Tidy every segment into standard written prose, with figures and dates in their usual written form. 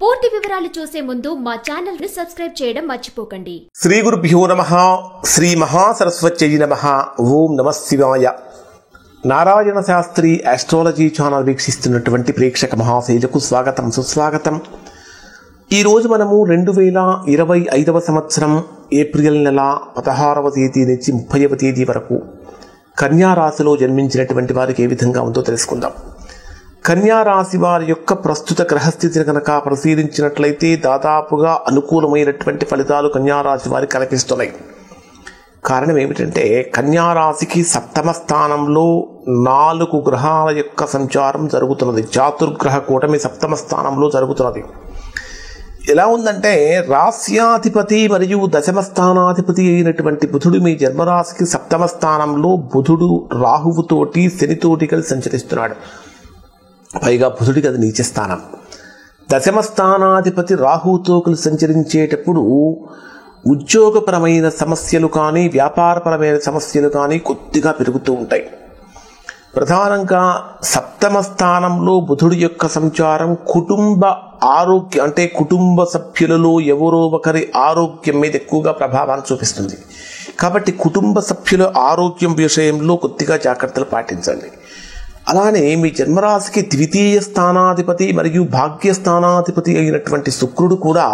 పూర్తి వివరాలు చూసే ముందు మా ఛానల్ ని సబ్స్క్రైబ్ చేయడం మర్చిపోకండి. శ్రీ గురుభ్యో నమః. శ్రీ మహాసరస్వత్యై నమః. ఓం నమః శివాయ. నారాయణ శాస్త్రి ఆస్ట్రాలజీ ఛానల్ వీక్షిస్తున్నటువంటి ప్రేక్షక మహాశైలకు స్వాగతం, సుస్వాగతం. ఈరోజు మనము 2025 సంవత్సరం ఏప్రిల్ నెల 16వ తేదీ నుంచి 30వ తేదీ వరకు కన్యా రాశిలో జన్మించినటువంటి వారికి ఏ విధంగా ఉందో తెలుసుకుందాం. కన్యా రాశి వారి యొక్క ప్రస్తుత గ్రహస్థితిని కనుక పరిశీలించినట్లయితే దాదాపుగా అనుకూలమైనటువంటి ఫలితాలు కన్యా రాశి వారికి కనిపిస్తున్నాయి. కారణం ఏమిటంటే కన్యా రాశికి 7వ స్థానంలో 4 గ్రహాల యొక్క సంచారం జరుగుతున్నది. చాతుర్గ్రహ కూటమి 7వ స్థానంలో జరుగుతున్నది. ఎలా ఉందంటే రాస్యాధిపతి మరియు 10వ స్థానాధిపతి అయినటువంటి బుధుడు మీ జన్మరాశికి 7వ స్థానంలో బుధుడు రాహువుతోటి శనితోటి కలిసి సంచరిస్తున్నాడు. పైగా బుధుడికి అది నీచ స్థానం. 10వ స్థానాధిపతి రాహువుతో కలిసి సంచరించేటప్పుడు ఉద్యోగపరమైన సమస్యలు కానీ వ్యాపారపరమైన సమస్యలు కానీ కొద్దిగా పెరుగుతూ ఉంటాయి. ప్రధానంగా 7వ స్థానంలో బుధుడి యొక్క సంచారం కుటుంబ ఆరోగ్యం, అంటే కుటుంబ సభ్యులలో ఎవరో ఒకరి ఆరోగ్యం మీద ఎక్కువగా ప్రభావాన్ని చూపిస్తుంది. కాబట్టి కుటుంబ సభ్యుల ఆరోగ్యం విషయంలో కొద్దిగా జాగ్రత్తలు పాటించండి. అలానే మీ జన్మరాశికి ద్వితీయ స్థానాధిపతి మరియు భాగ్యస్థానాధిపతి అయినటువంటి శుక్రుడు కూడా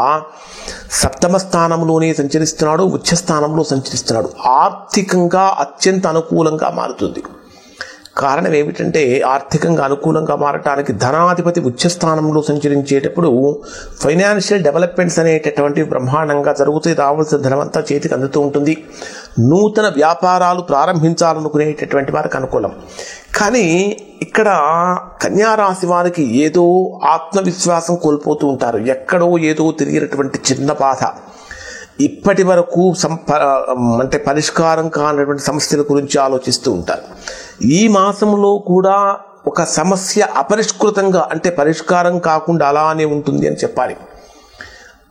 7వ స్థానంలోనే సంచరిస్తున్నాడు, ఉచ్చ స్థానంలో సంచరిస్తున్నాడు. ఆర్థికంగా అత్యంత అనుకూలంగా మారుతుంది. కారణం ఏమిటంటే ఆర్థికంగా అనుకూలంగా మారటానికి ధనాధిపతి ఉచ్చ స్థానంలో సంచరించేటప్పుడు ఫైనాన్షియల్ డెవలప్మెంట్స్ అనేటటువంటివి బ్రహ్మాండంగా జరుగుతాయి. రావాల్సిన ధనమంతా చేతికి అందుతూ ఉంటుంది. నూతన వ్యాపారాలు ప్రారంభించాలనుకునేటటువంటి వారికి అనుకూలం. కానీ ఇక్కడ కన్యా రాశి వారికి ఏదో ఆత్మవిశ్వాసం కోల్పోతూ ఉంటారు. ఎక్కడో ఏదో తెలియనటువంటి చిన్న బాధ, ఇప్పటి వరకు అంటే పరిష్కారం కానటువంటి సమస్యల గురించి ఆలోచిస్తూ ఉంటారు. ఈ మాసంలో కూడా ఒక సమస్య అపరిష్కృతంగా, అంటే పరిష్కారం కాకుండా అలానే ఉంటుంది అని చెప్పాలి.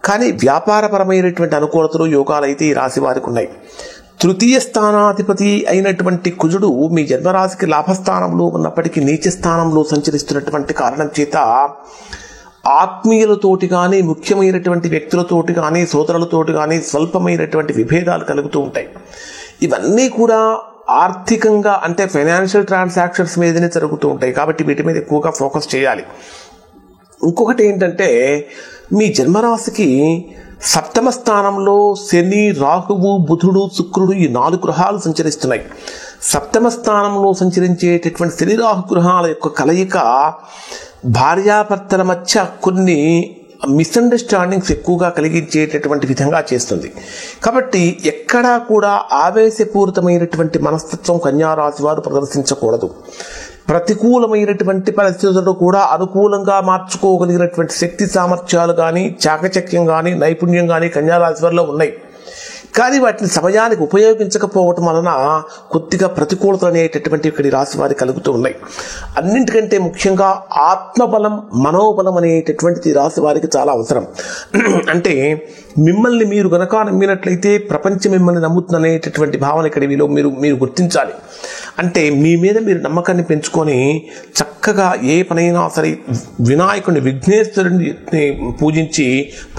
కానీ వ్యాపారపరమైనటువంటి అనుకూలతలు యోగాలు అయితే ఈ రాశి వారికి ఉన్నాయి. తృతీయ స్థానాధిపతి అయినటువంటి కుజుడు మీ జన్మరాశికి లాభస్థానంలో ఉన్నప్పటికీ నీచ స్థానంలో సంచరిస్తున్నటువంటి కారణం చేత ఆత్మీయులతోటి కానీ ముఖ్యమైనటువంటి వ్యక్తులతోటి కానీ సోదరులతోటి కానీ స్వల్పమైనటువంటి విభేదాలు కలుగుతూ ఉంటాయి. ఇవన్నీ కూడా ఆర్థికంగా, అంటే ఫైనాన్షియల్ ట్రాన్సాక్షన్స్ మీదనే జరుగుతూ ఉంటాయి. కాబట్టి వీటి మీద ఎక్కువగా ఫోకస్ చేయాలి. ఇంకొకటి ఏంటంటే మీ జన్మరాశికి 7వ స్థానంలో శని, రాహువు, బుధుడు, శుక్రుడు ఈ 4 గ్రహాలు సంచరిస్తున్నాయి. 7వ స్థానంలో సంచరించేటటువంటి శని రాహు గ్రహాల యొక్క కలయిక భార్యాభర్తల మధ్య కొన్ని మిస్అండర్స్టాండింగ్స్ ఎక్కువగా కలిగించేటటువంటి విధంగా చేస్తుంది. కాబట్టి ఎక్కడా కూడా ఆవేశపూరితమైనటువంటి మనస్తత్వం కన్యా రాశి వారు ప్రదర్శించకూడదు. ప్రతికూలమైనటువంటి పరిస్థితులను కూడా అనుకూలంగా మార్చుకోగలిగినటువంటి శక్తి సామర్థ్యాలు కానీ, చాకచక్యం కానీ, నైపుణ్యం కానీ కన్యా రాశి వారిలో ఉన్నాయి. కానీ వాటిని సమయానికి ఉపయోగించకపోవటం వలన కొద్దిగా ప్రతికూలతలు అనేటటువంటి ఇక్కడి రాశి వారికి కలుగుతూ ఉన్నాయి. అన్నింటికంటే ముఖ్యంగా ఆత్మబలం, మనోబలం అనేటటువంటిది రాశి వారికి చాలా అవసరం. అంటే మిమ్మల్ని మీరు గనక నమ్మినట్లయితే ప్రపంచం మిమ్మల్ని నమ్ముతుందనేటటువంటి భావన ఇక్కడ మీరు గుర్తించాలి. అంటే మీ మీద మీరు నమ్మకాన్ని పెంచుకొని చక్కగా ఏ పనైనా సరే వినాయకుడిని, విఘ్నేశ్వరుని పూజించి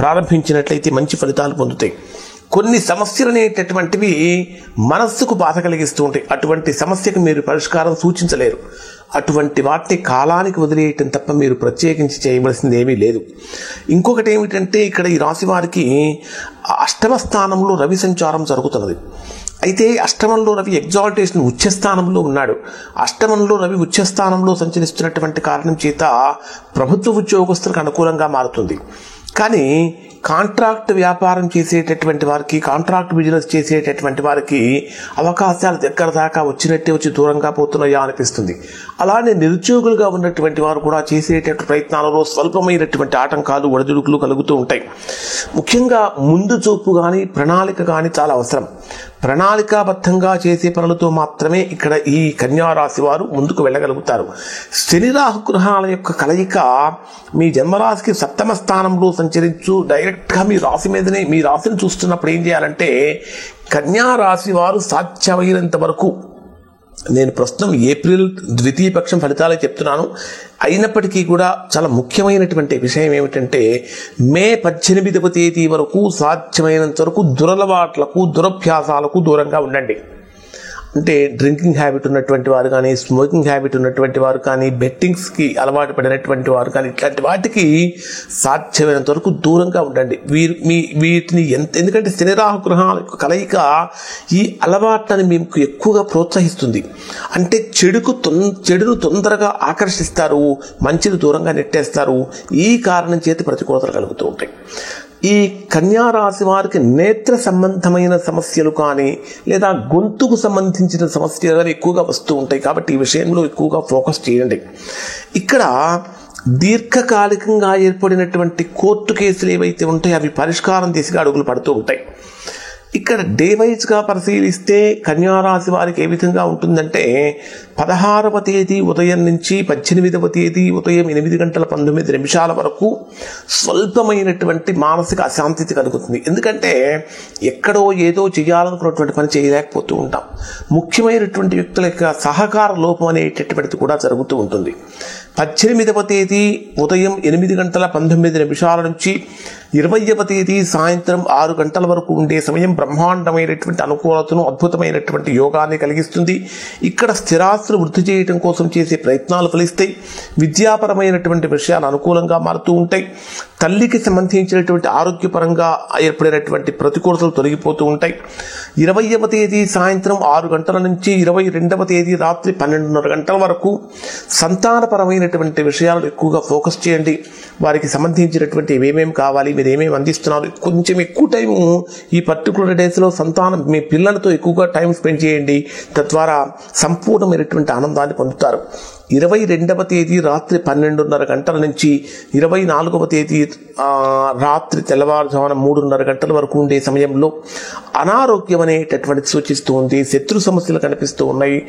ప్రారంభించినట్లయితే మంచి ఫలితాలు పొందుతాయి. కొన్ని సమస్యలు అనేటటువంటివి మనస్సుకు బాధ కలిగిస్తూ ఉంటాయి. అటువంటి సమస్యకు మీరు పరిష్కారం సూచించలేరు. అటువంటి వాటిని కాలానికి వదిలేయటం తప్ప మీరు ప్రత్యేకించి చేయవలసింది ఏమీ లేదు. ఇంకొకటి ఏమిటంటే ఇక్కడ ఈ రాశి వారికి 8వ స్థానంలో రవి సంచారం జరుగుతున్నది. అయితే అష్టమంలో రవి ఎగ్జాల్టేషన్ ఉచ్చస్థానంలో ఉన్నాడు. అష్టమంలో రవి ఉచ్చస్థానంలో సంచరిస్తున్నటువంటి కారణం చేత ప్రభుత్వ ఉద్యోగస్తులకు అనుకూలంగా మారుతుంది. కానీ కాంట్రాక్ట్ వ్యాపారం చేసేటటువంటి వారికి, కాంట్రాక్ట్ బిజినెస్ చేసేటటువంటి వారికి అవకాశాలు దగ్గర దాకా వచ్చినట్టే వచ్చి దూరంగా పోతున్నాయా అనిపిస్తుంది. అలానే నిరుద్యోగులుగా ఉన్నటువంటి వారు కూడా చేసేటటువంటి ప్రయత్నాలలో స్వల్పమైనటువంటి ఆటంకాలు, ఒడిదుడుకులు కలుగుతూ ఉంటాయి. ముఖ్యంగా ముందు చూపు కానీ, ప్రణాళిక కానీ చాలా అవసరం. ప్రణాళికాబద్ధంగా చేసే పనులతో మాత్రమే ఇక్కడ ఈ కన్యా రాశి వారు ముందుకు వెళ్ళగలుగుతారు. శని రాహు గ్రహాల యొక్క కలయిక మీ జన్మరాశికి 7వ స్థానంలో సంచరించు డైరెక్ట్గా మీ రాశి మీదనే, మీ రాశిని చూస్తున్నప్పుడు ఏం చేయాలంటే కన్యా రాశి వారు సాధ్యమైనంత వరకు నేను ప్రస్తుతం ఏప్రిల్ ద్వితీయ పక్షం ఫలితాలే చెప్తున్నాను. అయినప్పటికీ కూడా చాలా ముఖ్యమైనటువంటి విషయం ఏమిటంటే మే 18వ తేదీ వరకు సాధ్యమైనంత వరకు దురలవాట్లకు దురభ్యాసాలకు దూరంగా ఉండండి. అంటే డ్రింకింగ్ హ్యాబిట్ ఉన్నటువంటి వారు కానీ, స్మోకింగ్ హ్యాబిట్ ఉన్నటువంటి వారు కానీ, బెట్టింగ్స్కి అలవాటు పడినటువంటి వారు కానీ, ఇట్లాంటి వాటికి సాధ్యమైనంత వరకు దూరంగా ఉండండి. వీటిని ఎందుకంటే శని రాహు గ్రహాల యొక్క కలయిక ఈ అలవాట్లని మీకు ఎక్కువగా ప్రోత్సహిస్తుంది. అంటే చెడును తొందరగా ఆకర్షిస్తారు, మంచిని దూరంగా నెట్టేస్తారు. ఈ కారణం చేతి ప్రతికూలతలు కలుగుతూ ఉంటాయి. ఈ కన్యా రాశి వారికి నేత్ర సంబంధమైన సమస్యలు కానీ లేదా గొంతుకు సంబంధించిన సమస్యలు కానీ ఎక్కువగా వస్తూ ఉంటాయి. కాబట్టి ఈ విషయంలో ఎక్కువగా ఫోకస్ చేయండి. ఇక్కడ దీర్ఘకాలికంగా ఏర్పడినటువంటి కోర్టు కేసులు ఏవైతే ఉంటాయో అవి పరిష్కారం దిశగా అడుగులు పడుతూ ఉంటాయి. ఇక్కడ డే వైజ్గా పరిశీలిస్తే కన్యారాశి వారికి ఏ విధంగా ఉంటుందంటే 16వ తేదీ ఉదయం నుంచి 18వ తేదీ ఉదయం 8:19 వరకు స్వల్పమైనటువంటి మానసిక అశాంతి కలుగుతుంది. ఎందుకంటే ఎక్కడో ఏదో చేయాలనుకున్నటువంటి పని చేయలేకపోతూ ఉంటాం. ముఖ్యమైనటువంటి వ్యక్తుల యొక్క సహకార లోపం అనేటటువంటిది కూడా జరుగుతూ ఉంటుంది. 18వ తేదీ ఉదయం 8:19 నుంచి 20వ తేదీ సాయంత్రం 6 గంటల వరకు ఉండే సమయం బ్రహ్మాండమైనటువంటి అనుకూలతను, అద్భుతమైనటువంటి యోగాన్ని కలిగిస్తుంది. ఇక్కడ స్థిరాస్తులు వృద్ధి చేయడం కోసం చేసే ప్రయత్నాలు ఫలిస్తాయి. విద్యాపరమైనటువంటి విషయాలు అనుకూలంగా మారుతూ ఉంటాయి. తల్లికి సంబంధించినటువంటి ఆరోగ్యపరంగా ఏర్పడినటువంటి ప్రతికూలతలు తొలగిపోతూ ఉంటాయి. 20వ తేదీ సాయంత్రం 6 గంటల నుంచి 22వ తేదీ రాత్రి 12:30 గంటల వరకు సంతానపరమైనటువంటి విషయాలు ఎక్కువగా ఫోకస్ చేయండి. వారికి సంబంధించినటువంటి ఏమేమి కావాలి, మీరు ఏమేమి అందిస్తున్నారు, కొంచెం ఎక్కువ టైము ఈ పర్టికులర్ డేస్లో సంతానం మీ పిల్లలతో ఎక్కువగా టైం స్పెండ్ చేయండి. తద్వారా సంపూర్ణమైనటువంటి ఆనందాన్ని పొందుతారు. 22వ తేదీ రాత్రి 12:30 గంటల నుంచి 24వ తేదీ రాత్రి తెల్లవారుజామున 3:30 గంటల వరకు ఉండే సమయంలో అనారోగ్యం అనేటటువంటిది సూచిస్తూ ఉంది. శత్రు సమస్యలు కనిపిస్తూ ఉన్నాయి.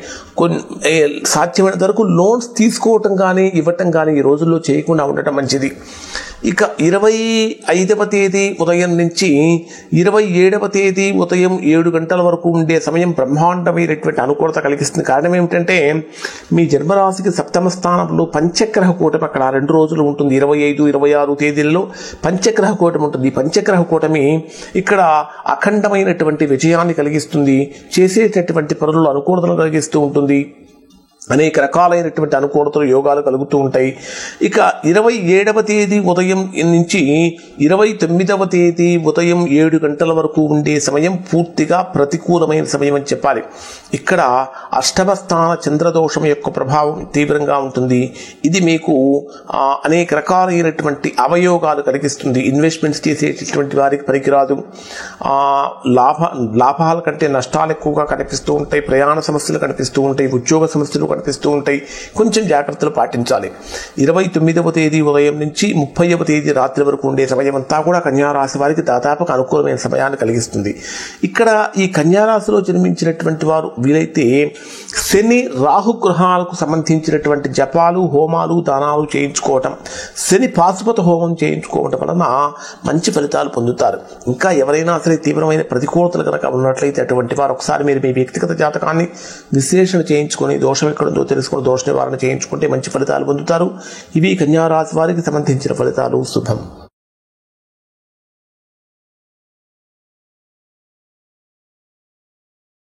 సాధ్యమైనంత వరకు లోన్స్ తీసుకోవటం కానీ ఇవ్వటం కానీ ఈ రోజుల్లో చేయకుండా ఉండటం మంచిది. ఇక 25వ తేదీ ఉదయం నుంచి 27వ తేదీ ఉదయం 7 గంటల వరకు ఉండే సమయం బ్రహ్మాండమైనటువంటి అనుకూలత కలిగిస్తుంది. కారణం ఏమిటంటే మీ జన్మరాశికి 7వ స్థానంలో పంచగ్రహ కూటమి అక్కడ 2 రోజులు ఉంటుంది. 25, 26 తేదీల్లో పంచగ్రహ కూటమి ఉంటుంది. ఈ పంచగ్రహ కూటమి ఇక్కడ అఖండమైనటువంటి విజయాన్ని కలిగిస్తుంది. చేసేటటువంటి పనులు అనుకూలతను కలిగిస్తూ ఉంటుంది. అనేక రకాలైనటువంటి అనుకూలతలు, యోగాలు కలుగుతూ ఉంటాయి. ఇక 27వ తేదీ ఉదయం నుంచి 29వ తేదీ ఉదయం 7 గంటల వరకు ఉండే సమయం పూర్తిగా ప్రతికూలమైన సమయం అని చెప్పాలి. ఇక్కడ అష్టమ స్థాన చంద్రదోషం యొక్క ప్రభావం తీవ్రంగా ఉంటుంది. ఇది మీకు అనేక రకాలైనటువంటి అవయోగాలు కలిగిస్తుంది. ఇన్వెస్ట్మెంట్స్ చేసేటటువంటి వారికి పనికిరాదు. లాభాల కంటే నష్టాలు ఎక్కువగా కనిపిస్తూ ఉంటాయి. ప్రయాణ సమస్యలు కనిపిస్తూ ఉంటాయి. ఉద్యోగ సమస్యలు కనిపిస్తూ ఉంటాయి. కొంచెం జాగ్రత్తలు పాటించాలి. 29వ తేదీ ఉదయం నుంచి 30వ తేదీ రాత్రి వరకు ఉండే సమయం అంతా కూడా కన్యారాశి వారికి దాదాపుగా అనుకూలమైన సమయాన్ని కలిగిస్తుంది. ఇక్కడ ఈ కన్యారాశిలో జన్మించినటువంటి వారు వీలైతే శని రాహు గ్రహాలకు సంబంధించినటువంటి జపాలు, హోమాలు, దానాలు చేయించుకోవటం, శని పాశుపత హోమం చేయించుకోవటం వలన మంచి ఫలితాలు పొందుతారు. ఇంకా ఎవరైనా సరే తీవ్రమైన ప్రతికూలతలు కనుక ఉన్నట్లయితే అటువంటి వారు ఒకసారి మీరు మీ వ్యక్తిగత జాతకాన్ని విశ్లేషణ చేయించుకొని దోషం ఎక్కడుందో తెలుసుకొని దోష నివారణ చేయించుకుంటే మంచి ఫలితాలు పొందుతారు. ఇవి కన్యారాశి వారికి సంబంధించిన ఫలితాలు. శుభం.